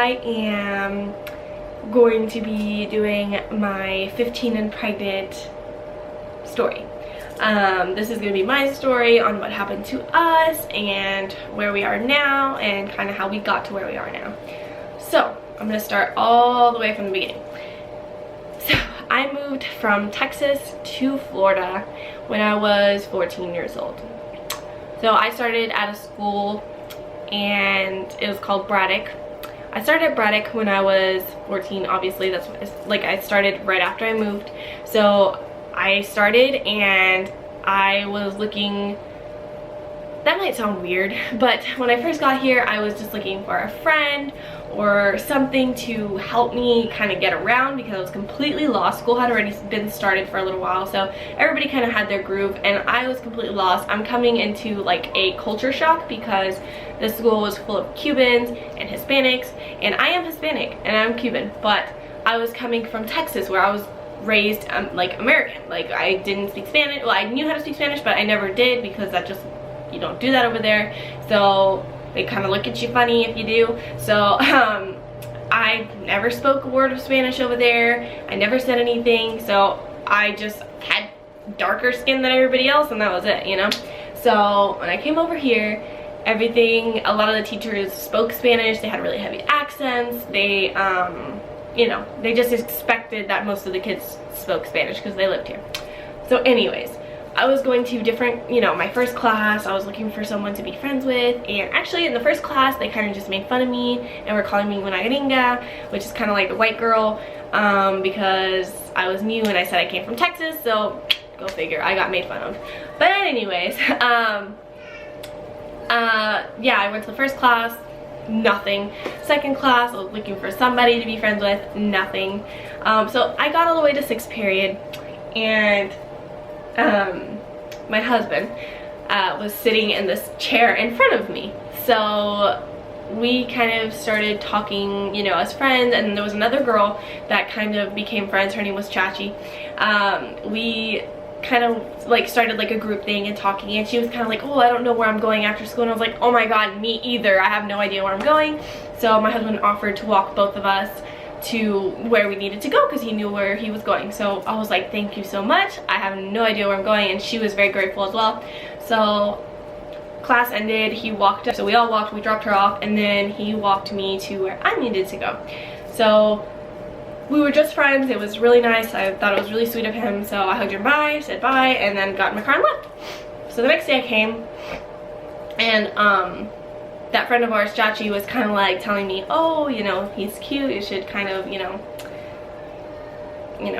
I am going to be doing my 15 and pregnant story. This is going to be my story on what happened to us and where we are now and kind of how we got to where we are now. So I'm going to start all the way from the beginning. So I moved from Texas to Florida when I was 14 years old. So I started at a school and it was called Braddock. I started at Braddock when I was 14, obviously. That's like I started right after I moved. So I started and I was looking, that might sound weird, but when I first got here I was just looking for a friend or something to help me kind of get around because I was completely lost. School had already been started for a little while, so everybody kind of had their groove and I was completely lost. I'm coming into like a culture shock because the school was full of Cubans and Hispanics, and I am Hispanic and I'm Cuban, but I was coming from Texas where I was raised like American. Like I didn't speak Spanish. Well, I knew how to speak Spanish, but I never did because that just, you don't do that over there. So they kind of look at you funny if you do. So I never spoke a word of Spanish over there. I never said anything. So I just had darker skin than everybody else, and that was it, you know. So when I came over here, everything, a lot of the teachers spoke Spanish. They had really heavy accents. They you know, they just expected that most of the kids spoke Spanish because they lived here. So anyways, I was going to different, you know, my first class, I was looking for someone to be friends with, and actually in the first class they kind of just made fun of me and were calling me una gringa, which is kind of like the white girl, because I was new and I said I came from Texas, so go figure, I got made fun of. But anyways, yeah, I went to the first class, nothing. Second class, I was looking for somebody to be friends with, nothing. So I got all the way to 6th period, and my husband was sitting in this chair in front of me. So we kind of started talking, you know, as friends, and there was another girl that kind of became friends. Her name was Chachi. We kind of like started like a group thing and talking, and she was kind of like, oh, I don't know where I'm going after school, and I was like, oh my god, me either, I have no idea where I'm going. So my husband offered to walk both of us to where we needed to go because he knew where he was going. So I was like, thank you so much, I have no idea where I'm going, and she was very grateful as well. So class ended, he walked up, so we all walked, we dropped her off, and then he walked me to where I needed to go. So we were just friends. It was really nice. I thought it was really sweet of him, so I hugged him bye, said bye, and then got in my car and left. So the next day I came, and that friend of ours, Chachi, was kind of like telling me, oh, you know, he's cute, you should kind of, you know,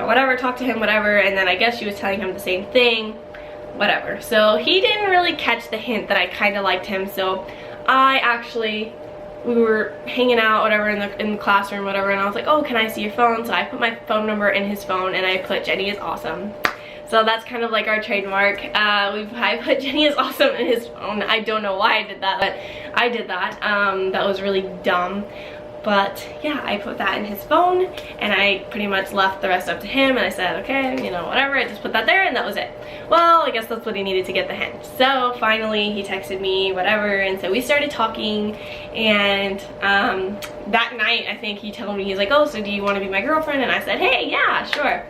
whatever, talk to him, whatever. And then I guess she was telling him the same thing, whatever. So he didn't really catch the hint that I kind of liked him. So I actually, we were hanging out, whatever, in the classroom, whatever, and I was like, oh, can I see your phone? So I put my phone number in his phone, and I put Jenny is awesome. So that's kind of like our trademark. I put Jenny is awesome in his phone. I don't know why I did that, but I did that. That was really dumb. But yeah, I put that in his phone, and I pretty much left the rest up to him, and I said, okay, you know, whatever, I just put that there, and that was it. Well, I guess that's what he needed to get the hint. So finally he texted me, whatever, and so we started talking, and that night I think he told me, he's like, oh, so do you want to be my girlfriend? And I said, hey, yeah, sure.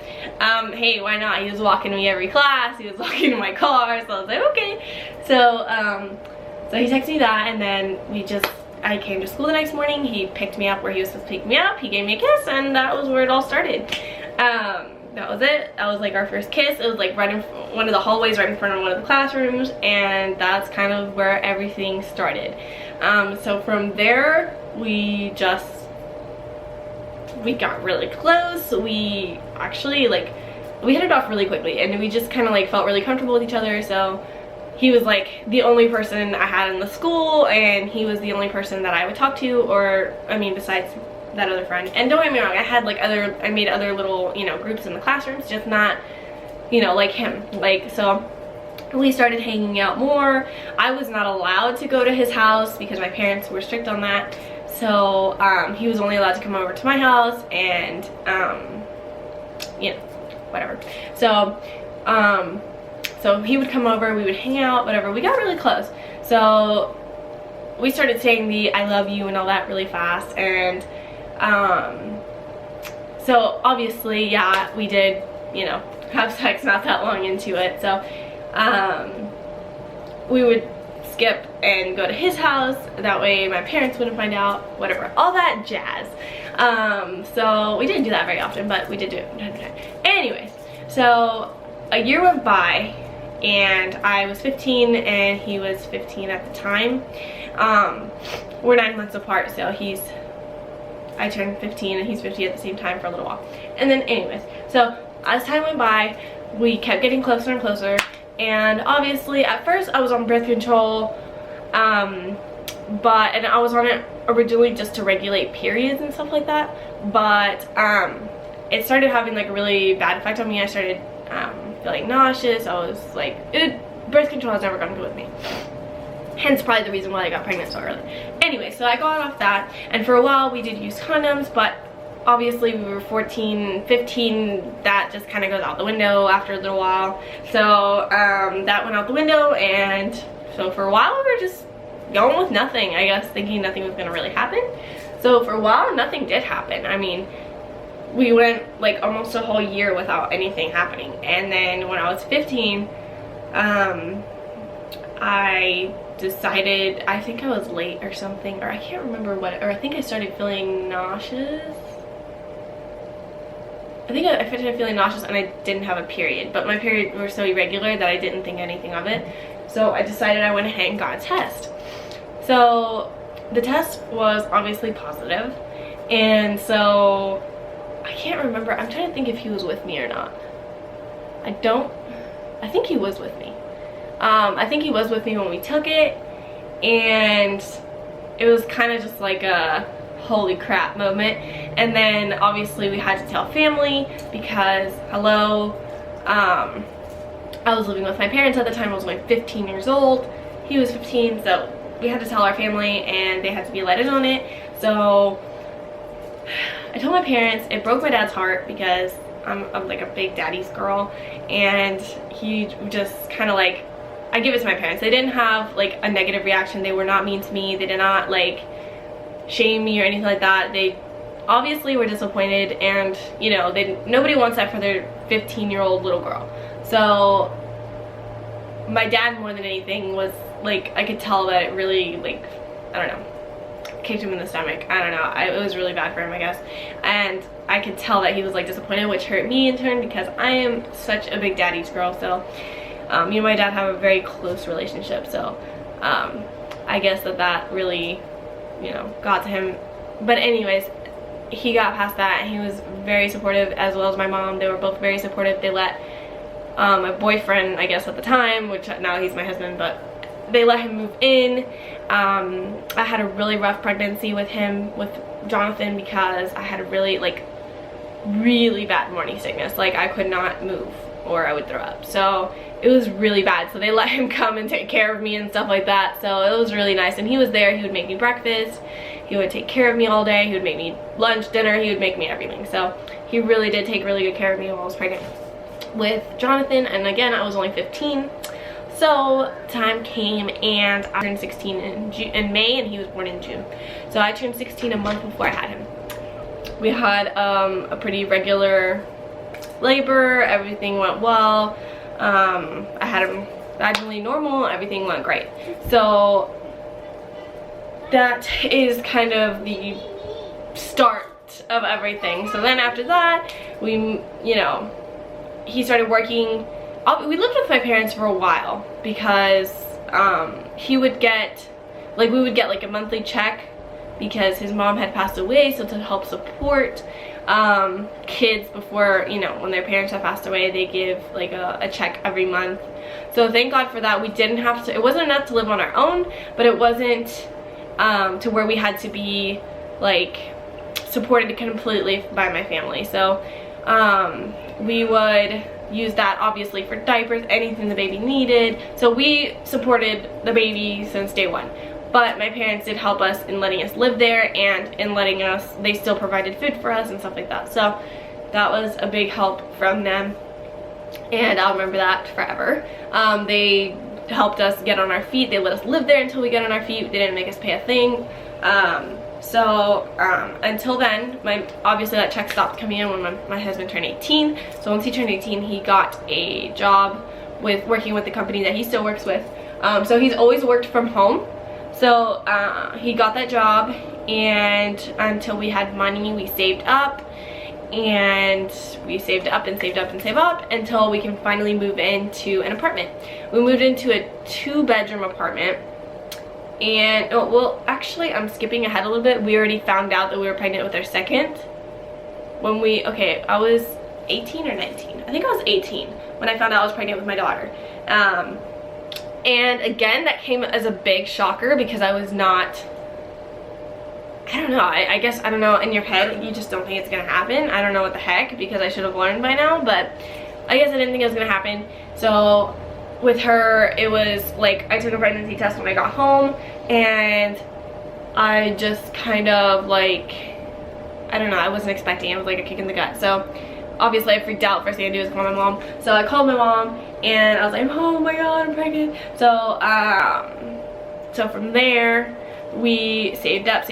Hey, why not? He was walking me every class, he was walking to my car, so I was like, okay. So so he texted me that, and then I came to school the next morning. He picked me up where he was supposed to pick me up. He gave me a kiss, and that was where it all started. That was it. That was like our first kiss. It was like right in one of the hallways, right in front of one of the classrooms, and that's kind of where everything started. So from there, we got really close. We actually, like, we hit it off really quickly, and we just kind of like felt really comfortable with each other. So he was like the only person I had in the school, and he was the only person that I would talk to, or I mean besides that other friend. And don't get me wrong, I had like I made other little, you know, groups in the classrooms, just not, you know, like him. Like, so we started hanging out more. I was not allowed to go to his house because my parents were strict on that. So he was only allowed to come over to my house, and you know, whatever. So so he would come over, we would hang out, whatever. We got really close. So we started saying the I love you and all that really fast, and So obviously, yeah, we did, you know, have sex not that long into it. So we would skip and go to his house. That way my parents wouldn't find out, whatever, all that jazz. So we didn't do that very often, but we did do it from time to time. Anyways, so a year went by and I was 15 and he was 15 at the time. We're 9 months apart, so I turned 15 and he's 50 at the same time for a little while. And then anyways, so as time went by, we kept getting closer and closer. And obviously at first I was on birth control, and I was on it originally just to regulate periods and stuff like that. But it started having like a really bad effect on me. I started feeling nauseous. I was like, birth control has never gone good with me. Hence probably the reason why I got pregnant so early. Anyway, so I got off that, and for a while we did use condoms, but obviously we were 14, 15, that just kind of goes out the window after a little while. So that went out the window, and so for a while we were just going with nothing, I guess, thinking nothing was gonna really happen. So for a while nothing did happen. I mean, we went like almost a whole year without anything happening. And then when I was 15, I decided, I think I was late or something, or I can't remember what, or I think I started feeling nauseous. I think I started feeling nauseous and I didn't have a period, but my period were so irregular that I didn't think anything of it. So I decided I went ahead and got a test. So the test was obviously positive, and so I can't remember, I'm trying to think if he was with me or not. I think he was with me. I think he was with me when we took it, and it was kind of just like a holy crap moment. And then obviously we had to tell family because, hello, I was living with my parents at the time. I was only 15 years old. He was 15, so we had to tell our family and they had to be let in on it. So I told my parents. It broke my dad's heart because I'm like a big daddy's girl, and he just kind of like, I give it to my parents. They didn't have like a negative reaction. They were not mean to me. They did not like shame me or anything like that. They obviously were disappointed, and you know, nobody wants that for their 15-year-old little girl. So my dad, more than anything, was like, I could tell that it really, like, I don't know, kicked him in the stomach. I don't know, it was really bad for him, I guess. And I could tell that he was like disappointed, which hurt me in turn because I am such a big daddy's girl. So me and my dad have a very close relationship, so I guess that really, you know, got to him. But anyways, he got past that and he was very supportive, as well as my mom. They were both very supportive. They let my boyfriend, I guess at the time, which now he's my husband, but they let him move in. I had a really rough pregnancy with him, with Jonathan, because I had a really bad morning sickness. Like, I could not move or I would throw up. So it was really bad. So they let him come and take care of me and stuff like that. So it was really nice. And he was there. He would make me breakfast. He would take care of me all day. He would make me lunch, dinner. He would make me everything. So he really did take really good care of me while I was pregnant with Jonathan. And again, I was only 15. So time came and I turned 16 in May, and he was born in June. So I turned 16 a month before I had him. We had a pretty regular labor. Everything went well. I had him vaginally normal. Everything went great. So that is kind of the start of everything. So then after that, we, you know, he started working. We lived with my parents for a while because he would get, like, we would get like a monthly check because his mom had passed away, so to help support kids before, you know, when their parents have passed away, they give like a check every month. So thank God for that. We didn't have to, it wasn't enough to live on our own, but it wasn't to where we had to be like supported completely by my family. So we would use that obviously for diapers, anything the baby needed. So we supported the baby since day one. But my parents did help us in letting us live there, and in letting us, they still provided food for us and stuff like that. So that was a big help from them, and I'll remember that forever. They helped us get on our feet. They let us live there until we got on our feet. They didn't make us pay a thing. So until then, obviously that check stopped coming in when my husband turned 18. So once he turned 18, he got a job working with the company that he still works with. So he's always worked from home. So he got that job, and until we had money, we saved up, and we saved up and saved up and saved up until we can finally move into an apartment. We moved into a 2-bedroom apartment. And well, actually, I'm skipping ahead a little bit. We already found out that we were pregnant with our second when I was 18 or 19. I think I was 18 when I found out I was pregnant with my daughter. And again, that came as a big shocker because I was not, I don't know, I guess, I don't know, in your head, you just don't think it's gonna happen. I don't know what the heck, because I should have learned by now, but I guess I didn't think it was gonna happen. So with her, it was like, I took a pregnancy test when I got home, and I just kind of like, I don't know, I wasn't expecting it. It was like a kick in the gut. So obviously I freaked out. First thing I do is call my mom. So I called my mom, and I was like, oh my god, I'm pregnant. So so from there, we saved up.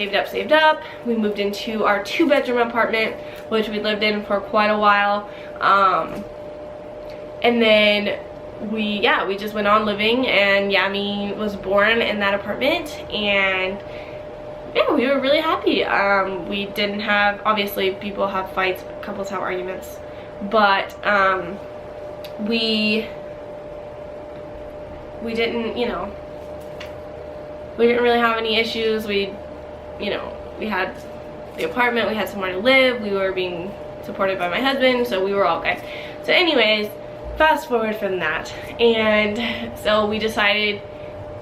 We moved into our 2-bedroom apartment, which we lived in for quite a while. And then we just went on living, and Yami was born in that apartment, and yeah, we were really happy. We didn't have, obviously people have fights, couples have arguments, but we didn't, you know, we didn't really have any issues. We had the apartment, we had somewhere to live, we were being supported by my husband, so we were all okay. So anyways, fast forward from that, and so we decided,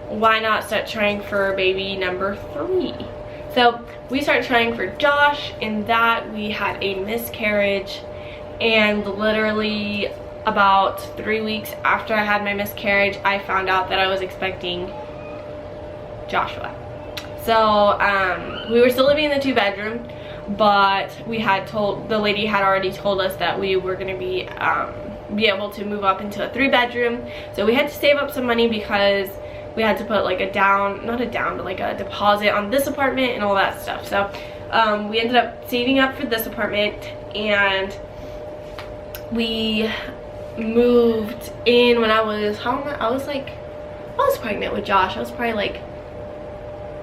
why not start trying for baby number 3? So we started trying for Josh, and that we had a miscarriage, and literally about 3 weeks after I had my miscarriage, I found out that I was expecting Joshua. So we were still living in the 2-bedroom, but the lady had already told us that we were going to be able to move up into a 3-bedroom. So we had to save up some money because we had to put like not a down, but like a deposit on this apartment and all that stuff. So we ended up saving up for this apartment, and we moved in when I was pregnant with Josh. I was probably like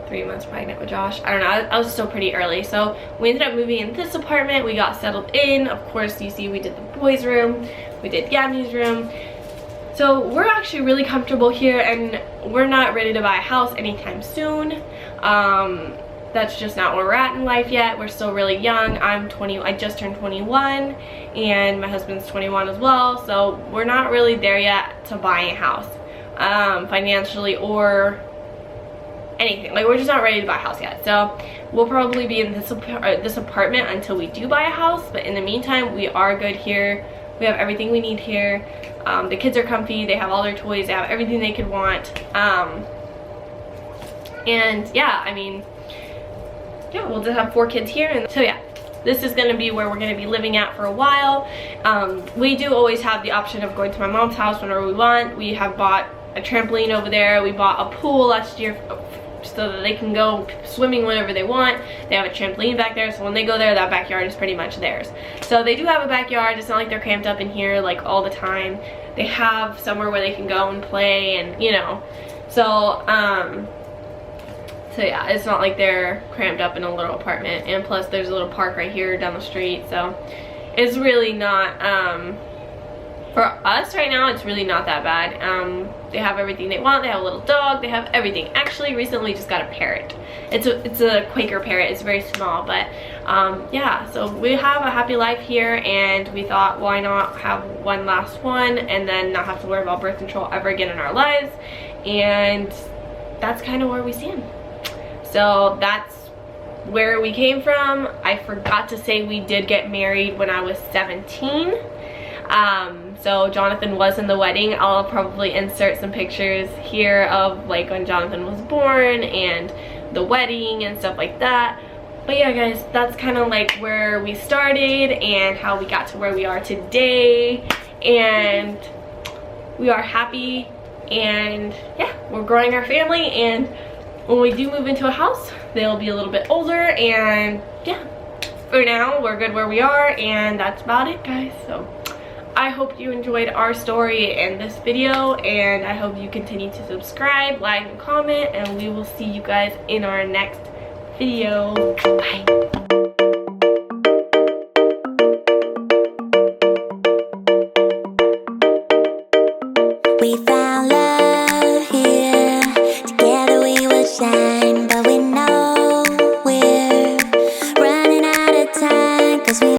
3 months pregnant with Josh. I don't know, I was still pretty early. So we ended up moving in this apartment. We got settled in. Of course, you see we did the boys' room, we did Yami's room. So we're actually really comfortable here, and we're not ready to buy a house anytime soon. That's just not where we're at in life yet. We're still really young. I'm 20, I just turned 21, and my husband's 21 as well. So we're not really there yet to buying a house, financially or anything. Like, we're just not ready to buy a house yet. So we'll probably be in this apartment until we do buy a house, but in the meantime, we are good here. We have everything we need here. The kids are comfy, they have all their toys, they have everything they could want. And yeah, I mean, yeah, we'll just have 4 kids here. And so yeah, this is gonna be where we're gonna be living at for a while. We do always have the option of going to my mom's house whenever we want. We have bought a trampoline over there. We bought a pool last year so that they can go swimming whenever they want. They have a trampoline back there, so when they go there, that backyard is pretty much theirs. So they do have a backyard. It's not like they're cramped up in here like all the time. They have somewhere where they can go and play, and you know, so yeah, it's not like they're cramped up in a little apartment. And plus there's a little park right here down the street, so it's really not, for us right now, it's really not that bad. They have everything they want. They have a little dog, they have everything. Actually, recently just got a parrot. It's a Quaker parrot. It's very small, but yeah, so we have a happy life here, and we thought, why not have one last one and then not have to worry about birth control ever again in our lives. And that's kind of where we stand. So that's where we came from. I forgot to say we did get married when I was 17. So Jonathan was in the wedding. I'll probably insert some pictures here of like when Jonathan was born and the wedding and stuff like that. But yeah, guys, that's kind of like where we started and how we got to where we are today. And we are happy, and yeah, we're growing our family, and when we do move into a house, they'll be a little bit older, and yeah, for now we're good where we are, and that's about it, guys. So I hope you enjoyed our story and this video, and I hope you continue to subscribe, like, and comment, and we will see you guys in our next video. Bye. We found love.